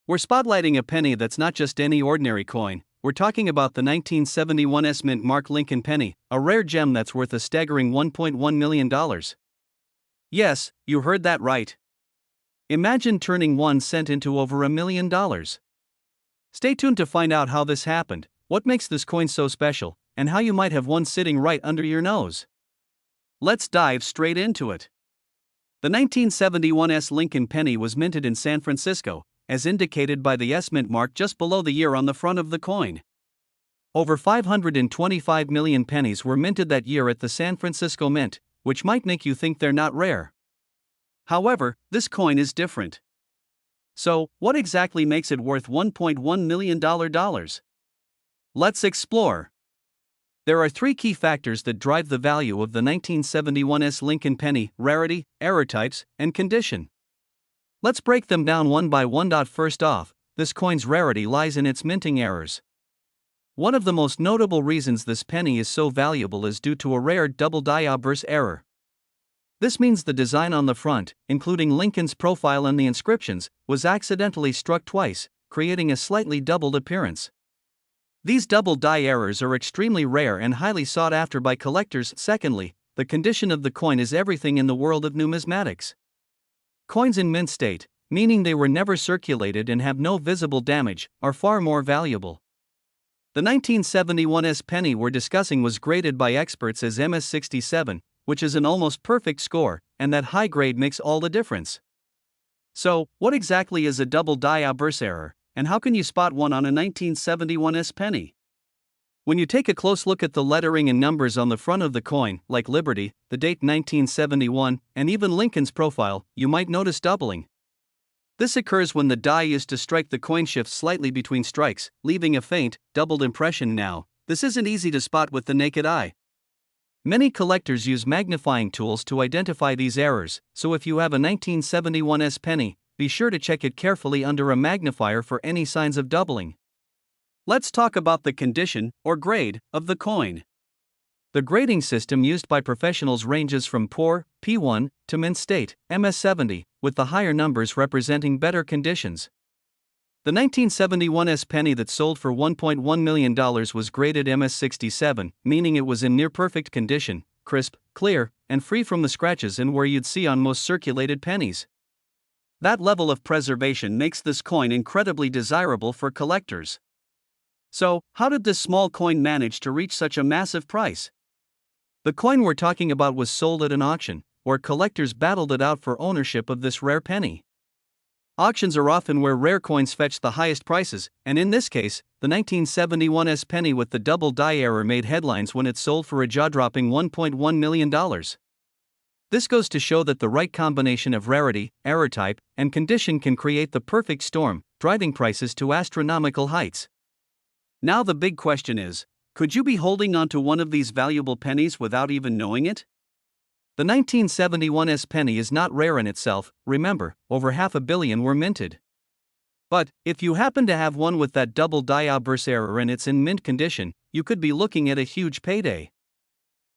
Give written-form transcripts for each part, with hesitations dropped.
We're spotlighting a penny that's not just any ordinary coin. We're talking about the 1971 Mint Mark Lincoln penny, a rare gem that's worth a staggering $1.1 million. Yes, you heard that right. Imagine turning 1 cent into over $1 million. Stay tuned to find out how this happened, what makes this coin so special, and how you might have one sitting right under your nose. Let's dive straight into it. The 1971 Lincoln penny was minted in San Francisco, as indicated by the Mint mark just below the year on the front of the coin. Over 525 million pennies were minted that year at the San Francisco Mint, which might make you think they're not rare. However, this coin is different. So, what exactly makes it worth $1.1 million? Let's explore. There are 3 key factors that drive the value of the 1971 Lincoln penny: rarity, error types, and condition. Let's break them down one by one. First off, this coin's rarity lies in its minting errors. One of the most notable reasons this penny is so valuable is due to a rare double die obverse error. This means the design on the front, including Lincoln's profile and the inscriptions, was accidentally struck twice, creating a slightly doubled appearance. These double die errors are extremely rare and highly sought after by collectors. Secondly, the condition of the coin is everything in the world of numismatics. Coins in mint state, meaning they were never circulated and have no visible damage, are far more valuable. The 1971 penny we're discussing was graded by experts as MS67, which is an almost perfect score, and that high grade makes all the difference. So, what exactly is a double die obverse error, and how can you spot one on a 1971 penny? When you take a close look at the lettering and numbers on the front of the coin, like Liberty, the date 1971, and even Lincoln's profile, you might notice doubling. This occurs when the die used to strike the coin shifts slightly between strikes, leaving a faint, doubled impression. Now, this isn't easy to spot with the naked eye. Many collectors use magnifying tools to identify these errors, so if you have a 1971 penny, be sure to check it carefully under a magnifier for any signs of doubling. Let's talk about the condition, or grade, of the coin. The grading system used by professionals ranges from poor, P1, to mint state, MS70, with the higher numbers representing better conditions. The 1971 penny that sold for $1.1 million was graded MS67, meaning it was in near-perfect condition, crisp, clear, and free from the scratches and where you'd see on most circulated pennies. That level of preservation makes this coin incredibly desirable for collectors. So, how did this small coin manage to reach such a massive price? The coin we're talking about was sold at an auction, where collectors battled it out for ownership of this rare penny. Auctions are often where rare coins fetch the highest prices, and in this case, the 1971 penny with the double die error made headlines when it sold for a jaw-dropping $1.1 million. This goes to show that the right combination of rarity, error type, and condition can create the perfect storm, driving prices to astronomical heights. Now the big question is, could you be holding onto one of these valuable pennies without even knowing it? The 1971 penny is not rare in itself. Remember, over 500 million were minted. But, if you happen to have one with that double die obverse error and it's in mint condition, you could be looking at a huge payday.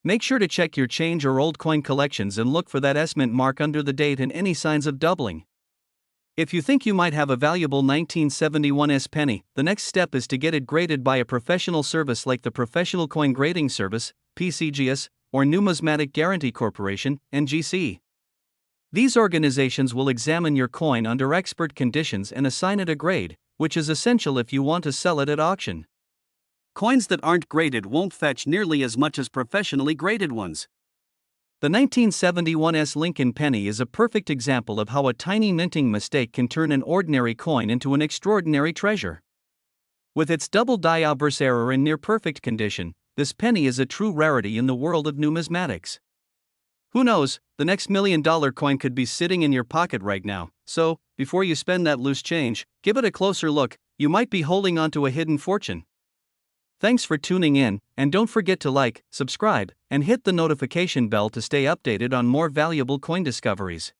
Make sure to check your change or old coin collections and look for that Mint mark under the date and any signs of doubling. If you think you might have a valuable 1971 penny, the next step is to get it graded by a professional service like the Professional Coin Grading Service, PCGS, or Numismatic Guarantee Corporation, NGC. These organizations will examine your coin under expert conditions and assign it a grade, which is essential if you want to sell it at auction. Coins that aren't graded won't fetch nearly as much as professionally graded ones. The 1971 Lincoln penny is a perfect example of how a tiny minting mistake can turn an ordinary coin into an extraordinary treasure. With its double die obverse error in near-perfect condition, this penny is a true rarity in the world of numismatics. Who knows, the next $1 million coin could be sitting in your pocket right now, so, before you spend that loose change, give it a closer look. You might be holding onto a hidden fortune. Thanks for tuning in, and don't forget to like, subscribe, and hit the notification bell to stay updated on more valuable coin discoveries.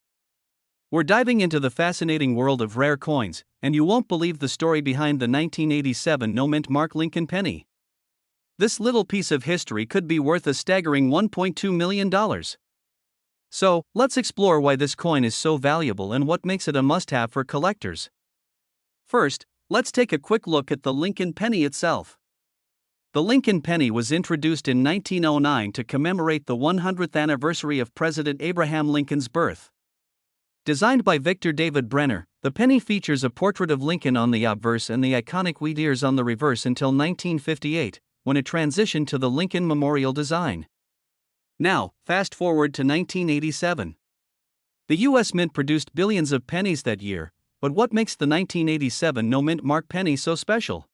We're diving into the fascinating world of rare coins, and you won't believe the story behind the 1987 Mint Mark Lincoln penny. This little piece of history could be worth a staggering $1.2 million. So, let's explore why this coin is so valuable and what makes it a must-have for collectors. First, let's take a quick look at the Lincoln penny itself. The Lincoln penny was introduced in 1909 to commemorate the 100th anniversary of President Abraham Lincoln's birth. Designed by Victor David Brenner, the penny features a portrait of Lincoln on the obverse and the iconic wheat ears on the reverse until 1958, when it transitioned to the Lincoln Memorial design. Now, fast forward to 1987. The U.S. Mint produced billions of pennies that year, but what makes the 1987 no-mint mark penny so special?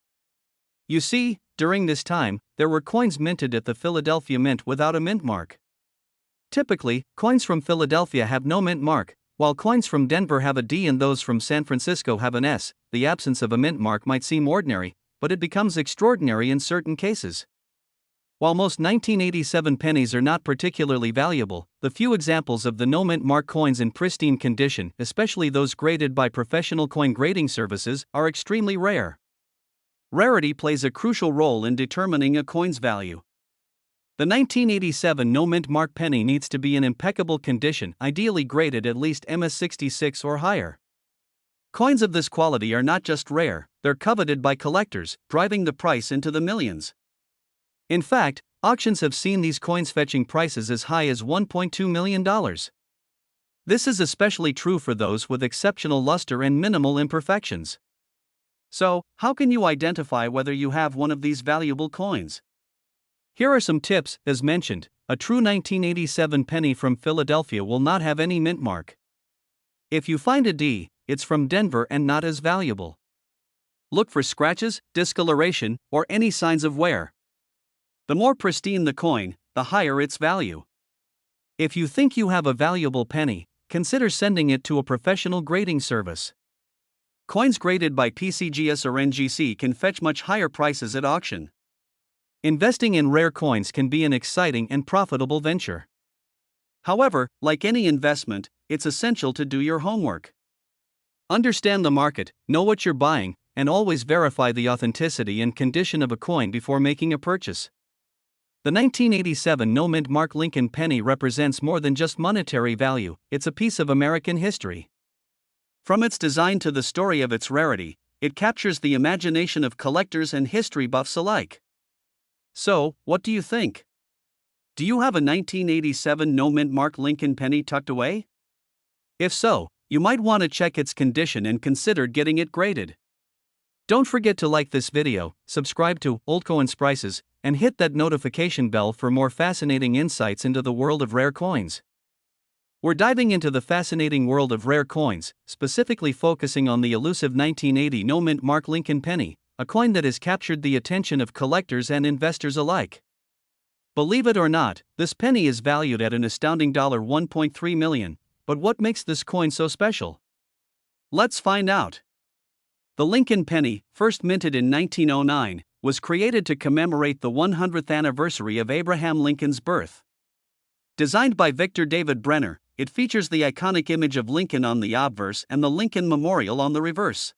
You see, during this time, there were coins minted at the Philadelphia Mint without a mint mark. Typically, coins from Philadelphia have no mint mark, while coins from Denver have a D and those from San Francisco have an S. The absence of a mint mark might seem ordinary, but it becomes extraordinary in certain cases. While most 1987 pennies are not particularly valuable, the few examples of the no-mint mark coins in pristine condition, especially those graded by professional coin grading services, are extremely rare. Rarity plays a crucial role in determining a coin's value. The 1987 no-mint mark penny needs to be in impeccable condition, ideally graded at least MS66 or higher. Coins of this quality are not just rare, they're coveted by collectors, driving the price into the millions. In fact, auctions have seen these coins fetching prices as high as $1.2 million. This is especially true for those with exceptional luster and minimal imperfections. So, how can you identify whether you have one of these valuable coins? Here are some tips. As mentioned, a true 1987 penny from Philadelphia will not have any mint mark. If you find a D, it's from Denver and not as valuable. Look for scratches, discoloration, or any signs of wear. The more pristine the coin, the higher its value. If you think you have a valuable penny, consider sending it to a professional grading service. Coins graded by PCGS or NGC can fetch much higher prices at auction. Investing in rare coins can be an exciting and profitable venture. However, like any investment, it's essential to do your homework. Understand the market, know what you're buying, and always verify the authenticity and condition of a coin before making a purchase. The 1987 no-mint mark Lincoln penny represents more than just monetary value, it's a piece of American history. From its design to the story of its rarity, it captures the imagination of collectors and history buffs alike. So, what do you think? Do you have a 1987 no-mint mark Lincoln penny tucked away? If so, you might want to check its condition and consider getting it graded. Don't forget to like this video, subscribe to Old Coins Prices, and hit that notification bell for more fascinating insights into the world of rare coins. We're diving into the fascinating world of rare coins, specifically focusing on the elusive 1980 no-mint mark Lincoln penny, a coin that has captured the attention of collectors and investors alike. Believe it or not, this penny is valued at an astounding $1.3 million, but what makes this coin so special? Let's find out. The Lincoln penny, first minted in 1909, was created to commemorate the 100th anniversary of Abraham Lincoln's birth. Designed by Victor David Brenner, it features the iconic image of Lincoln on the obverse and the Lincoln Memorial on the reverse.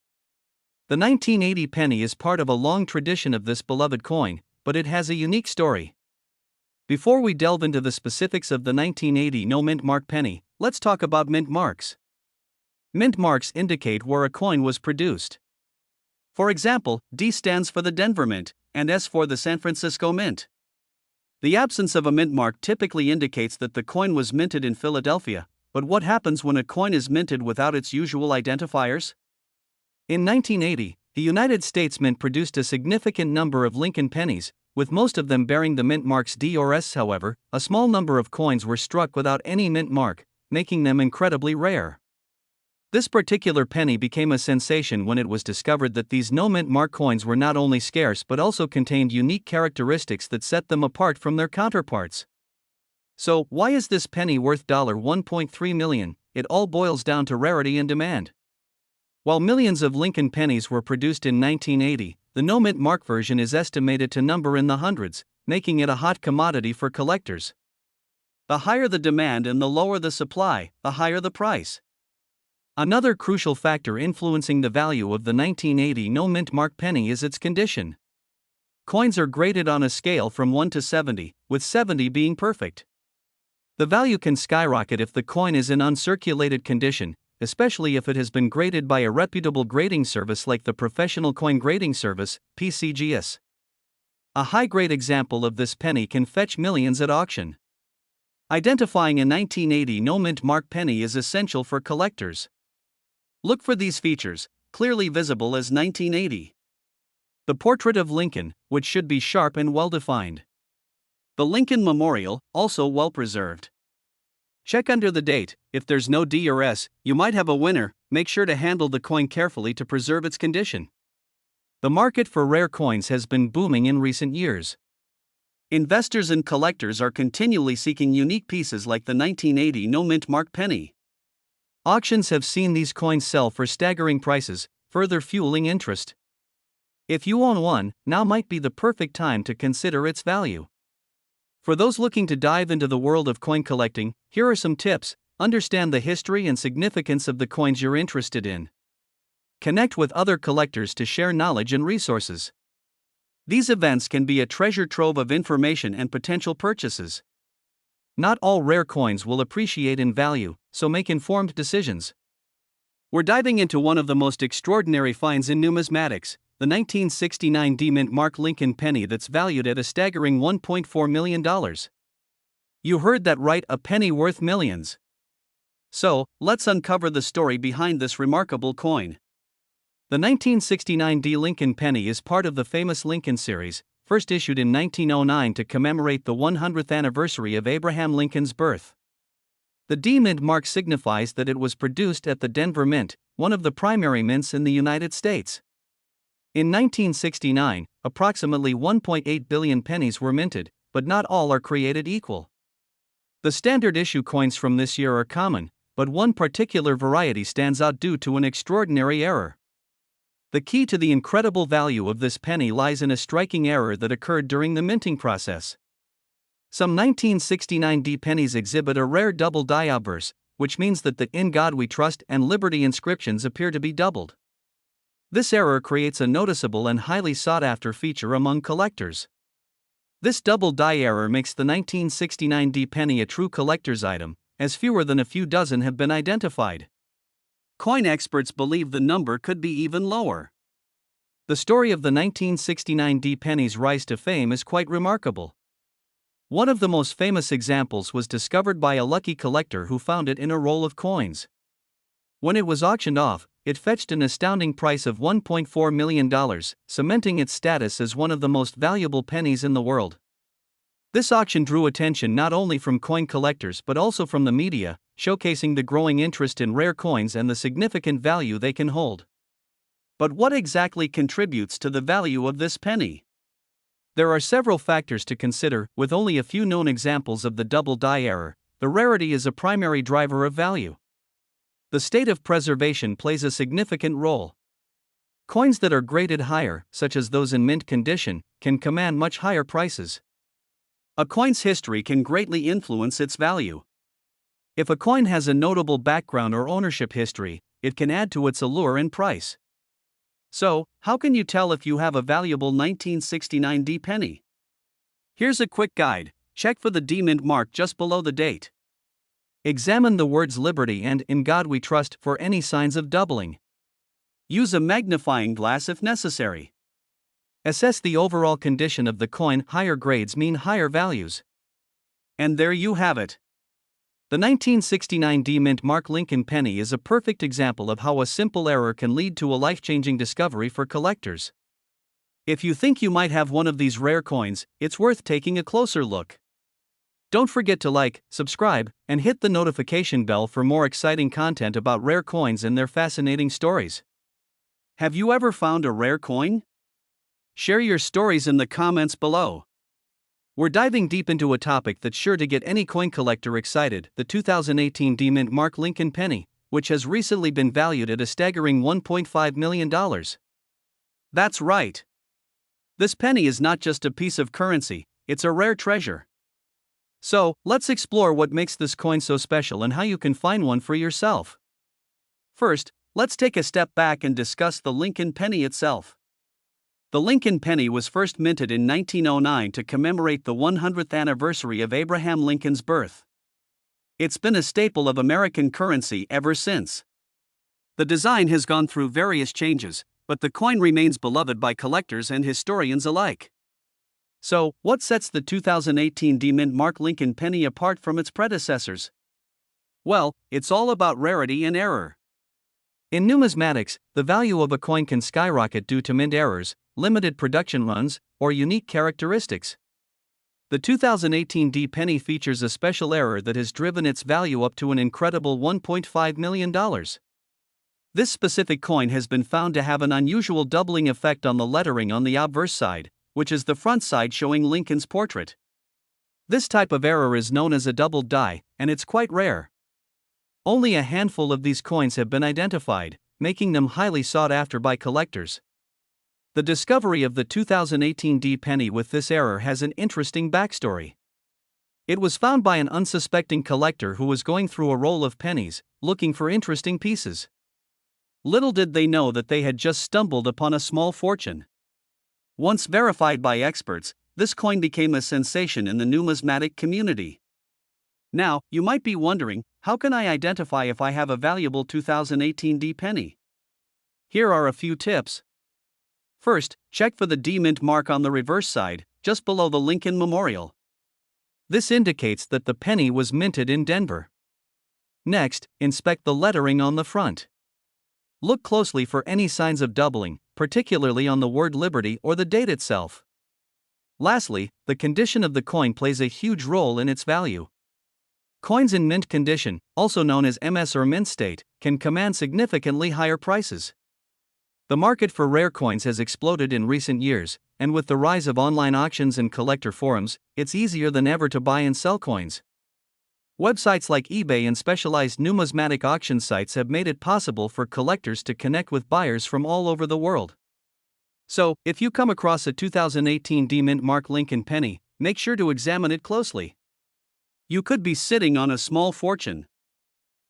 The 1980 penny is part of a long tradition of this beloved coin, but it has a unique story. Before we delve into the specifics of the 1980 no-mint mark penny, let's talk about mint marks. Mint marks indicate where a coin was produced. For example, D stands for the Denver Mint, and S for the San Francisco Mint. The absence of a mint mark typically indicates that the coin was minted in Philadelphia, but what happens when a coin is minted without its usual identifiers? In 1980, the United States Mint produced a significant number of Lincoln pennies, with most of them bearing the mint marks D or S. However, a small number of coins were struck without any mint mark, making them incredibly rare. This particular penny became a sensation when it was discovered that these no-mint mark coins were not only scarce but also contained unique characteristics that set them apart from their counterparts. So, why is this penny worth $1.3 million? It all boils down to rarity and demand. While millions of Lincoln pennies were produced in 1980, the no-mint mark version is estimated to number in the hundreds, making it a hot commodity for collectors. The higher the demand and the lower the supply, the higher the price. Another crucial factor influencing the value of the 1980 no-mint mark penny is its condition. Coins are graded on a scale from 1 to 70, with 70 being perfect. The value can skyrocket if the coin is in uncirculated condition, especially if it has been graded by a reputable grading service like the Professional Coin Grading Service, PCGS. A high-grade example of this penny can fetch millions at auction. Identifying a 1980 no-mint mark penny is essential for collectors. Look for these features, clearly visible as 1980. The portrait of Lincoln, which should be sharp and well-defined. The Lincoln Memorial, also well-preserved. Check under the date. If there's no D or S, you might have a winner. Make sure to handle the coin carefully to preserve its condition. The market for rare coins has been booming in recent years. Investors and collectors are continually seeking unique pieces like the 1980 no-mint mark penny. Auctions have seen these coins sell for staggering prices, further fueling interest. If you own one, now might be the perfect time to consider its value. For those looking to dive into the world of coin collecting, here are some tips. Understand the history and significance of the coins you're interested in. Connect with other collectors to share knowledge and resources. These events can be a treasure trove of information and potential purchases. Not all rare coins will appreciate in value, so make informed decisions. We're diving into one of the most extraordinary finds in numismatics, the 1969 D-Mint mark Lincoln penny that's valued at a staggering $1.4 million. You heard that right, a penny worth millions. So, let's uncover the story behind this remarkable coin. The 1969 D Lincoln penny is part of the famous Lincoln series, first issued in 1909 to commemorate the 100th anniversary of Abraham Lincoln's birth. The D-Mint mark signifies that it was produced at the Denver Mint, one of the primary mints in the United States. In 1969, approximately 1.8 billion pennies were minted, but not all are created equal. The standard issue coins from this year are common, but one particular variety stands out due to an extraordinary error. The key to the incredible value of this penny lies in a striking error that occurred during the minting process. Some 1969 D pennies exhibit a rare double die obverse, which means that the "In God We Trust" and "Liberty" inscriptions appear to be doubled. This error creates a noticeable and highly sought-after feature among collectors. This double die error makes the 1969 D penny a true collector's item, as fewer than a few dozen have been identified. Coin experts believe the number could be even lower. The story of the 1969 D penny's rise to fame is quite remarkable. One of the most famous examples was discovered by a lucky collector who found it in a roll of coins. When it was auctioned off, it fetched an astounding price of $1.4 million, cementing its status as one of the most valuable pennies in the world. This auction drew attention not only from coin collectors but also from the media, showcasing the growing interest in rare coins and the significant value they can hold. But what exactly contributes to the value of this penny? There are several factors to consider. With only a few known examples of the double die error, the rarity is a primary driver of value. The state of preservation plays a significant role. Coins that are graded higher, such as those in mint condition, can command much higher prices. A coin's history can greatly influence its value. If a coin has a notable background or ownership history, it can add to its allure and price. So, how can you tell if you have a valuable 1969 D penny? Here's a quick guide. Check for the D-Mint mark just below the date. Examine the words "Liberty" and "In God We Trust" for any signs of doubling. Use a magnifying glass if necessary. Assess the overall condition of the coin. Higher grades mean higher values. And there you have it. The 1969 D-Mint mark Lincoln penny is a perfect example of how a simple error can lead to a life-changing discovery for collectors. If you think you might have one of these rare coins, it's worth taking a closer look. Don't forget to like, subscribe, and hit the notification bell for more exciting content about rare coins and their fascinating stories. Have you ever found a rare coin? Share your stories in the comments below. We're diving deep into a topic that's sure to get any coin collector excited: the 2018 D-Mint mark Lincoln penny, which has recently been valued at a staggering $1.5 million. That's right. This penny is not just a piece of currency, it's a rare treasure. So, let's explore what makes this coin so special and how you can find one for yourself. First, let's take a step back and discuss the Lincoln penny itself. The Lincoln penny was first minted in 1909 to commemorate the 100th anniversary of Abraham Lincoln's birth. It's been a staple of American currency ever since. The design has gone through various changes, but the coin remains beloved by collectors and historians alike. So, what sets the 2018 D-Mint Mark Lincoln penny apart from its predecessors? Well, it's all about rarity and error. In numismatics, the value of a coin can skyrocket due to mint errors, limited production runs, or unique characteristics. The 2018 D penny features a special error that has driven its value up to an incredible $1.5 million. This specific coin has been found to have an unusual doubling effect on the lettering on the obverse side, which is the front side showing Lincoln's portrait. This type of error is known as a doubled die, and it's quite rare. Only a handful of these coins have been identified, making them highly sought after by collectors. The discovery of the 2018 D penny with this error has an interesting backstory. It was found by an unsuspecting collector who was going through a roll of pennies, looking for interesting pieces. Little did they know that they had just stumbled upon a small fortune. Once verified by experts, this coin became a sensation in the numismatic community. Now, you might be wondering, how can I identify if I have a valuable 2018 D penny? Here are a few tips. First, check for the D-Mint mark on the reverse side, just below the Lincoln Memorial. This indicates that the penny was minted in Denver. Next, inspect the lettering on the front. Look closely for any signs of doubling, particularly on the word Liberty or the date itself. Lastly, the condition of the coin plays a huge role in its value. Coins in mint condition, also known as MS or mint state, can command significantly higher prices. The market for rare coins has exploded in recent years, and with the rise of online auctions and collector forums, it's easier than ever to buy and sell coins. Websites like eBay and specialized numismatic auction sites have made it possible for collectors to connect with buyers from all over the world. So, if you come across a 2018 D-Mint Mark Lincoln penny, make sure to examine it closely. You could be sitting on a small fortune.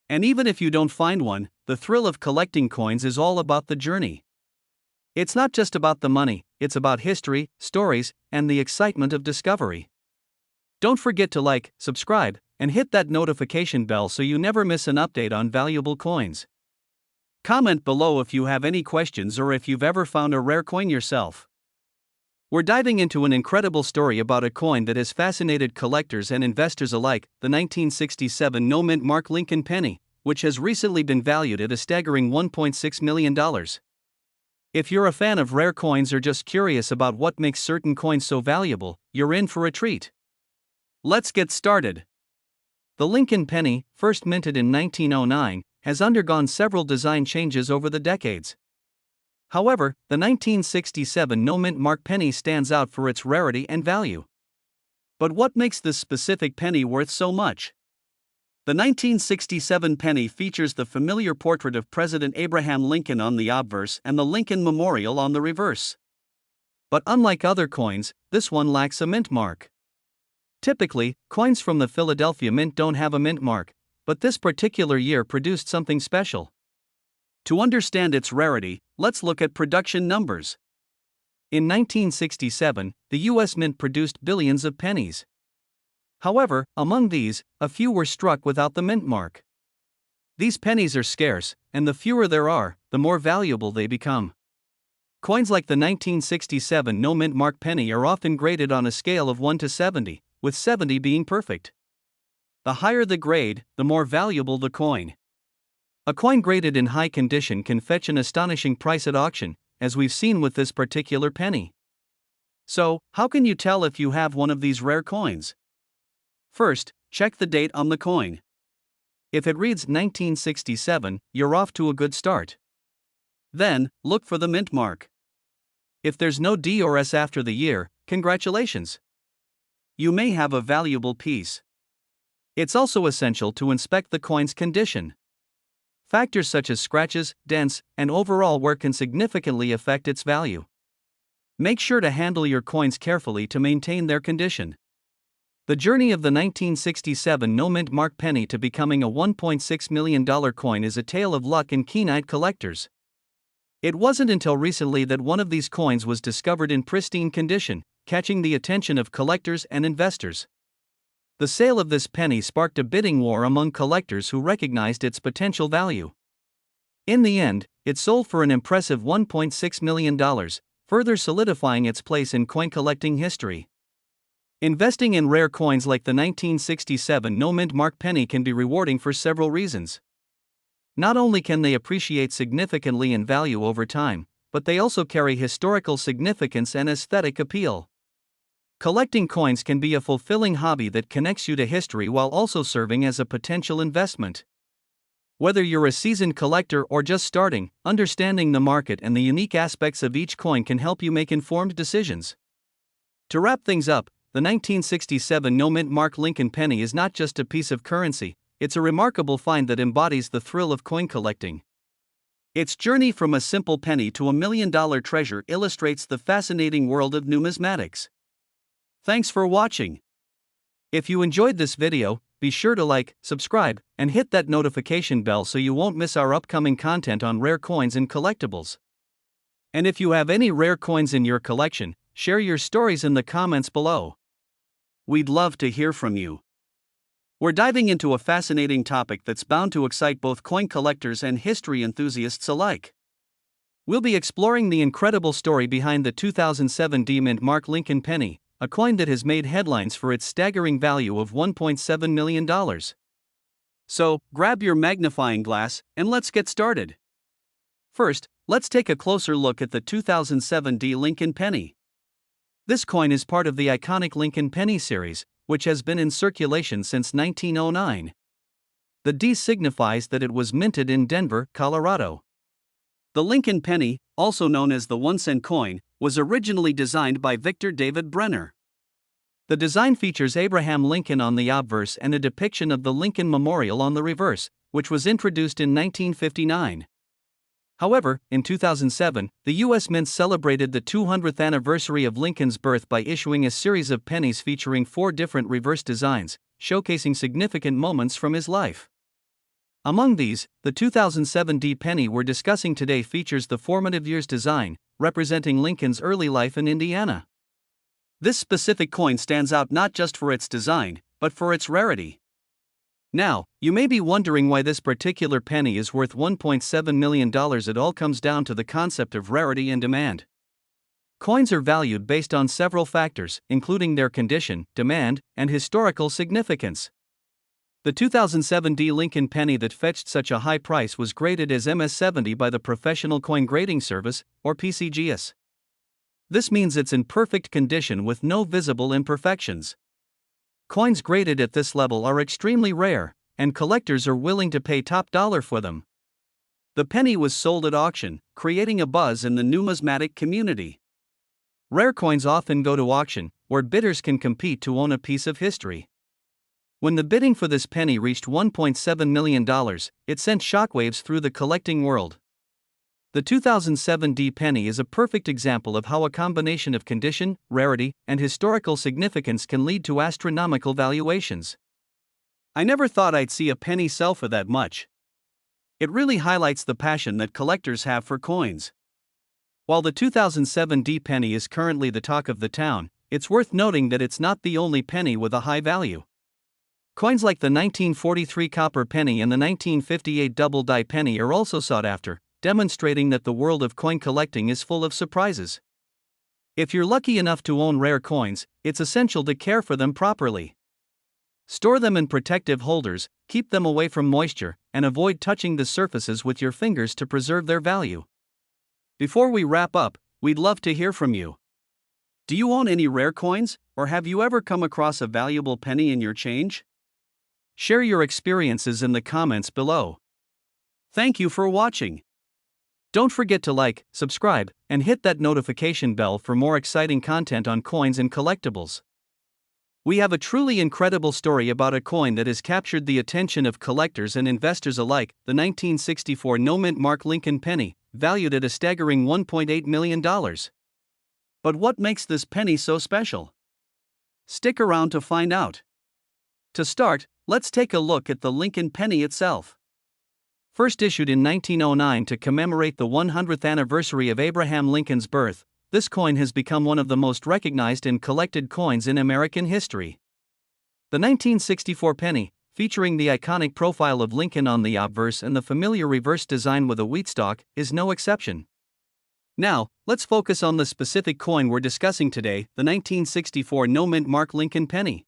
And even if you don't find one, the thrill of collecting coins is all about the journey. It's not just about the money, it's about history, stories, and the excitement of discovery. Don't forget to like, subscribe, and hit that notification bell so you never miss an update on valuable coins. Comment below if you have any questions or if you've ever found a rare coin yourself. We're diving into an incredible story about a coin that has fascinated collectors and investors alike, the 1967 no-mint Mark Lincoln penny, which has recently been valued at a staggering $1.6 million. If you're a fan of rare coins or just curious about what makes certain coins so valuable, you're in for a treat. Let's get started. The Lincoln penny, first minted in 1909, has undergone several design changes over the decades. However, the 1967 no-mint Mark penny stands out for its rarity and value. But what makes this specific penny worth so much? The 1967 penny features the familiar portrait of President Abraham Lincoln on the obverse and the Lincoln Memorial on the reverse. But unlike other coins, this one lacks a mint mark. Typically, coins from the Philadelphia Mint don't have a mint mark, but this particular year produced something special. To understand its rarity, let's look at production numbers. In 1967, the U.S. Mint produced billions of pennies. However, among these, a few were struck without the mint mark. These pennies are scarce, and the fewer there are, the more valuable they become. Coins like the 1967 no-mint mark penny are often graded on a scale of 1 to 70, with 70 being perfect. The higher the grade, the more valuable the coin. A coin graded in high condition can fetch an astonishing price at auction, as we've seen with this particular penny. So, how can you tell if you have one of these rare coins? First, check the date on the coin. If it reads 1967, you're off to a good start. Then, look for the mint mark. If there's no D or S after the year, congratulations. You may have a valuable piece. It's also essential to inspect the coin's condition. Factors such as scratches, dents, and overall wear can significantly affect its value. Make sure to handle your coins carefully to maintain their condition. The journey of the 1967 no-mint Mark penny to becoming a $1.6 million coin is a tale of luck and keen-eyed collectors. It wasn't until recently that one of these coins was discovered in pristine condition, catching the attention of collectors and investors. The sale of this penny sparked a bidding war among collectors who recognized its potential value. In the end, it sold for an impressive $1.6 million, further solidifying its place in coin collecting history. Investing in rare coins like the 1967 no-mint mark penny can be rewarding for several reasons. Not only can they appreciate significantly in value over time, but they also carry historical significance and aesthetic appeal. Collecting coins can be a fulfilling hobby that connects you to history while also serving as a potential investment. Whether you're a seasoned collector or just starting, understanding the market and the unique aspects of each coin can help you make informed decisions. To wrap things up, the 1967 no-mint mark Lincoln penny is not just a piece of currency, it's a remarkable find that embodies the thrill of coin collecting. Its journey from a simple penny to a million-dollar treasure illustrates the fascinating world of numismatics. Thanks for watching. If you enjoyed this video, be sure to like, subscribe, and hit that notification bell so you won't miss our upcoming content on rare coins and collectibles. And if you have any rare coins in your collection, share your stories in the comments below. We'd love to hear from you. We're diving into a fascinating topic that's bound to excite both coin collectors and history enthusiasts alike. We'll be exploring the incredible story behind the 2007 D-Mint mark Lincoln penny, a coin that has made headlines for its staggering value of $1.7 million. So, grab your magnifying glass and let's get started. First, let's take a closer look at the 2007 D Lincoln penny. This coin is part of the iconic Lincoln penny series, which has been in circulation since 1909. The D signifies that it was minted in Denver, Colorado. The Lincoln penny, also known as the 1-cent coin, was originally designed by Victor David Brenner. The design features Abraham Lincoln on the obverse and a depiction of the Lincoln Memorial on the reverse, which was introduced in 1959. However, in 2007, the U.S. Mint celebrated the 200th anniversary of Lincoln's birth by issuing a series of pennies featuring 4 different reverse designs, showcasing significant moments from his life. Among these, the 2007 D penny we're discussing today features the formative years design, representing Lincoln's early life in Indiana. This specific coin stands out not just for its design, but for its rarity. Now, you may be wondering why this particular penny is worth $1.7 million. It all comes down to the concept of rarity and demand. Coins are valued based on several factors, including their condition, demand, and historical significance. The 2007 D Lincoln penny that fetched such a high price was graded as MS-70 by the Professional Coin Grading Service, or PCGS. This means it's in perfect condition with no visible imperfections. Coins graded at this level are extremely rare, and collectors are willing to pay top dollar for them. The penny was sold at auction, creating a buzz in the numismatic community. Rare coins often go to auction, where bidders can compete to own a piece of history. When the bidding for this penny reached $1.7 million, it sent shockwaves through the collecting world. The 2007 D penny is a perfect example of how a combination of condition, rarity, and historical significance can lead to astronomical valuations. I never thought I'd see a penny sell for that much. It really highlights the passion that collectors have for coins. While the 2007 D penny is currently the talk of the town, it's worth noting that it's not the only penny with a high value. Coins like the 1943 copper penny and the 1958 double-die penny are also sought after, demonstrating that the world of coin collecting is full of surprises. If you're lucky enough to own rare coins, it's essential to care for them properly. Store them in protective holders, keep them away from moisture, and avoid touching the surfaces with your fingers to preserve their value. Before we wrap up, we'd love to hear from you. Do you own any rare coins, or have you ever come across a valuable penny in your change? Share your experiences in the comments below. Thank you for watching. Don't forget to like, subscribe, and hit that notification bell for more exciting content on coins and collectibles. We have a truly incredible story about a coin that has captured the attention of collectors and investors alike, the 1964 no-mint mark Lincoln penny, valued at a staggering $1.8 million. But what makes this penny so special? Stick around to find out. To start, let's take a look at the Lincoln penny itself. First issued in 1909 to commemorate the 100th anniversary of Abraham Lincoln's birth, this coin has become one of the most recognized and collected coins in American history. The 1964 penny, featuring the iconic profile of Lincoln on the obverse and the familiar reverse design with a wheat stalk, is no exception. Now, let's focus on the specific coin we're discussing today, the 1964 no-mint mark Lincoln penny.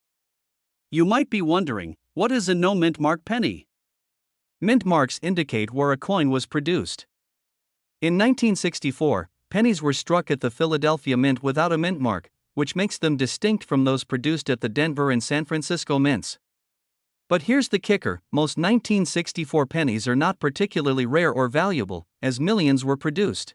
You might be wondering, what is a no-mint mark penny? Mint marks indicate where a coin was produced. In 1964, pennies were struck at the Philadelphia Mint without a mint mark, which makes them distinct from those produced at the Denver and San Francisco mints. But here's the kicker: most 1964 pennies are not particularly rare or valuable, as millions were produced.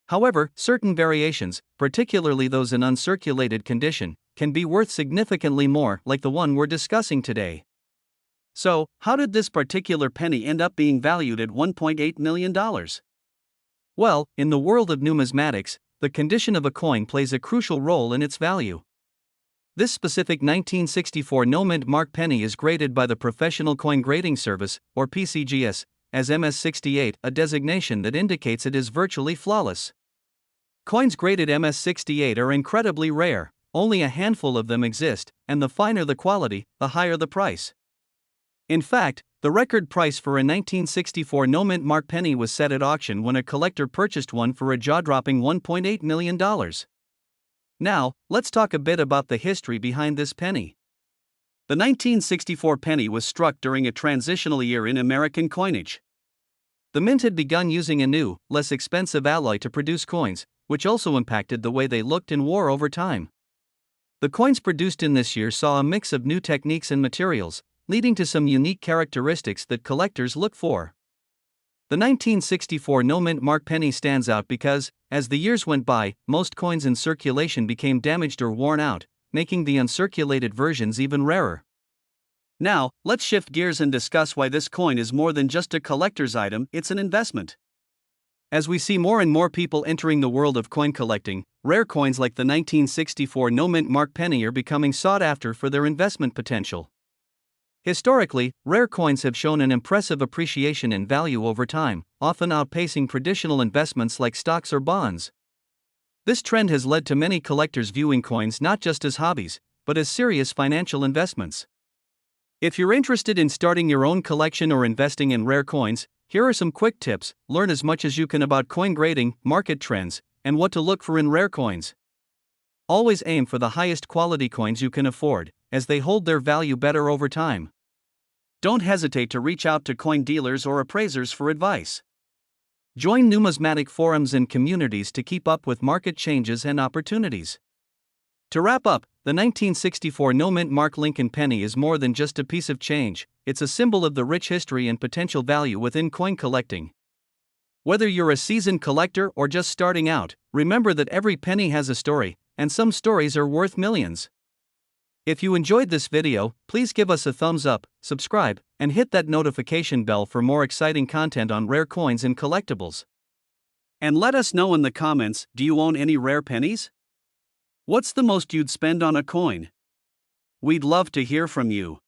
However, certain variations, particularly those in uncirculated condition, can be worth significantly more, like the one we're discussing today. So, how did this particular penny end up being valued at $1.8 million? Well, in the world of numismatics, the condition of a coin plays a crucial role in its value. This specific 1964 no-mint mark penny is graded by the Professional Coin Grading Service, or PCGS, as MS68, a designation that indicates it is virtually flawless. Coins graded MS68 are incredibly rare, only a handful of them exist, and the finer the quality, the higher the price. In fact, the record price for a 1964 no-mint mark penny was set at auction when a collector purchased one for a jaw-dropping $1.8 million. Now, let's talk a bit about the history behind this penny. The 1964 penny was struck during a transitional year in American coinage. The mint had begun using a new, less expensive alloy to produce coins, which also impacted the way they looked and wore over time. The coins produced in this year saw a mix of new techniques and materials, leading to some unique characteristics that collectors look for. The 1964 no-mint mark penny stands out because, as the years went by, most coins in circulation became damaged or worn out, making the uncirculated versions even rarer. Now, let's shift gears and discuss why this coin is more than just a collector's item, it's an investment. As we see more and more people entering the world of coin collecting, rare coins like the 1964 no-mint mark penny are becoming sought after for their investment potential. Historically, rare coins have shown an impressive appreciation in value over time, often outpacing traditional investments like stocks or bonds. This trend has led to many collectors viewing coins not just as hobbies, but as serious financial investments. If you're interested in starting your own collection or investing in rare coins, here are some quick tips. Learn as much as you can about coin grading, market trends, and what to look for in rare coins. Always aim for the highest quality coins you can afford, as they hold their value better over time. Don't hesitate to reach out to coin dealers or appraisers for advice. Join numismatic forums and communities to keep up with market changes and opportunities. To wrap up, the 1964 no-mint mark Lincoln penny is more than just a piece of change, it's a symbol of the rich history and potential value within coin collecting. Whether you're a seasoned collector or just starting out, remember that every penny has a story, and some stories are worth millions. If you enjoyed this video, please give us a thumbs up, subscribe, and hit that notification bell for more exciting content on rare coins and collectibles. And let us know in the comments, do you own any rare pennies? What's the most you'd spend on a coin? We'd love to hear from you.